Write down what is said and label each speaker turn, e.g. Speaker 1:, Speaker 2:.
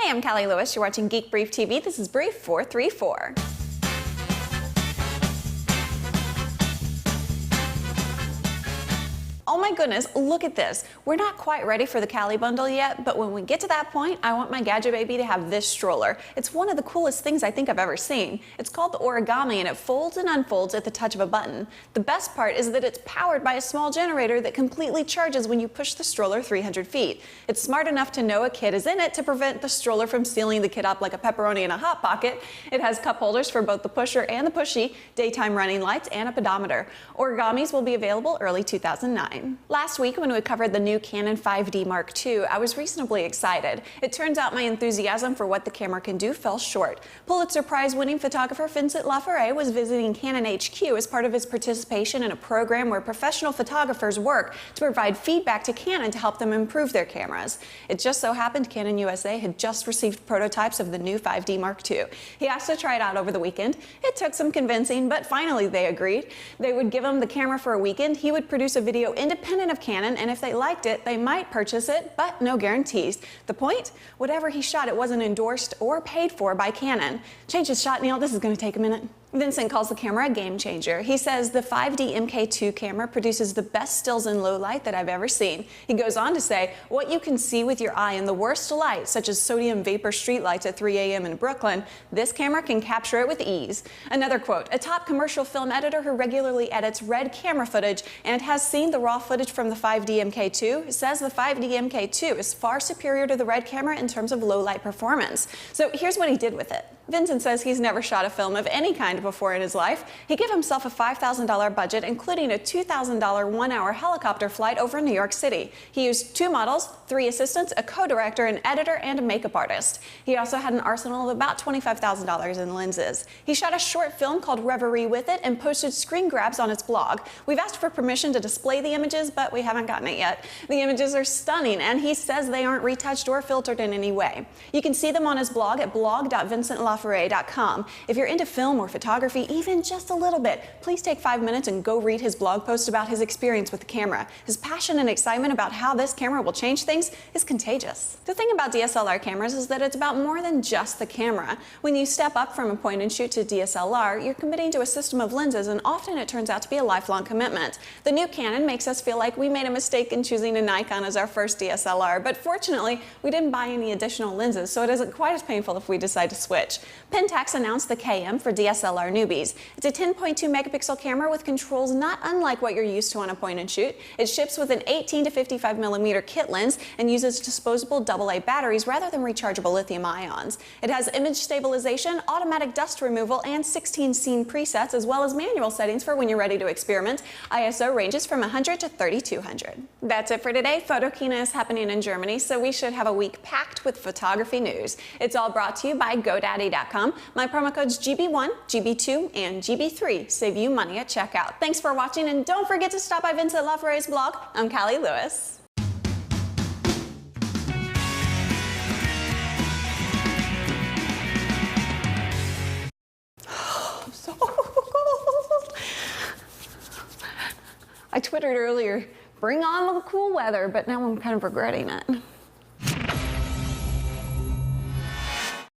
Speaker 1: Hey, I'm Cali Lewis. You're watching Geek Brief TV. This is Brief 434. Oh my goodness, look at this. We're not quite ready for the Cali bundle yet, but when we get to that point, I want my gadget baby to have this stroller. It's one of the coolest things I think I've ever seen. It's called the Origami and it folds and unfolds at the touch of a button. The best part is that it's powered by a small generator that completely charges when you push the stroller 300 feet. It's smart enough to know a kid is in it to prevent the stroller from sealing the kid up like a pepperoni in a Hot Pocket. It has cup holders for both the pusher and the pushy, daytime running lights, and a pedometer. Origamis will be available early 2009. Last week when we covered the new Canon 5D Mark II, I was reasonably excited. It turns out my enthusiasm for what the camera can do fell short. Pulitzer Prize-winning photographer Vincent Laforet was visiting Canon HQ as part of his participation in a program where professional photographers work to provide feedback to Canon to help them improve their cameras. It just so happened Canon USA had just received prototypes of the new 5D Mark II. He asked to try it out over the weekend. It took some convincing, but finally they agreed. They would give him the camera for a weekend. He would produce a video independent of Canon, and if they liked it, they might purchase it, but no guarantees. The point? Whatever he shot, it wasn't endorsed or paid for by Canon. Change his shot, Neil. This is going to take a minute. Vincent calls the camera a game changer. He says the 5D MK2 camera produces the best stills in low light that I've ever seen. He goes on to say, what you can see with your eye in the worst light, such as sodium vapor streetlights at 3 a.m. in Brooklyn, this camera can capture it with ease. Another quote, a top commercial film editor who regularly edits red camera footage and has seen the raw footage from the 5D MK2 says the 5D MK2 is far superior to the red camera in terms of low light performance. So here's what he did with it. Vincent says he's never shot a film of any kind before in his life. He gave himself a $5,000 budget, including a $2,000 one-hour helicopter flight over New York City. He used 2 models, 3 assistants, a co-director, an editor, and a makeup artist. He also had an arsenal of about $25,000 in lenses. He shot a short film called Reverie with it and posted screen grabs on his blog. We've asked for permission to display the images, but we haven't gotten it yet. The images are stunning, and he says they aren't retouched or filtered in any way. You can see them on his blog at blog.vincentlaforet.com. If you're into film or photography, even just a little bit, please take 5 minutes and go read his blog post about his experience with the camera. His passion and excitement about how this camera will change things is contagious. The thing about DSLR cameras is that it's about more than just the camera. When you step up from a point and shoot to DSLR, you're committing to a system of lenses, and often it turns out to be a lifelong commitment. The new Canon makes us feel like we made a mistake in choosing a Nikon as our first DSLR, but fortunately, we didn't buy any additional lenses, so it isn't quite as painful if we decide to switch. Pentax announced the KM for DSLR newbies. It's a 10.2 megapixel camera with controls not unlike what you're used to on a point and shoot. It ships with an 18 to 55 millimeter kit lens and uses disposable AA batteries rather than rechargeable lithium ions. It has image stabilization, automatic dust removal, and 16 scene presets, as well as manual settings for when you're ready to experiment. ISO ranges from 100 to 3200. That's it for today. Photokina is happening in Germany, so we should have a week packed with photography news. It's all brought to you by GoDaddy.com. My promo codes GB1, GB2, and GB3 save you money at checkout. Thanks for watching, and don't forget to stop by Vincent Laforet's blog. I'm Cali Lewis. I'm so cold. I twittered earlier, bring on the cool weather, but now I'm kind of regretting it.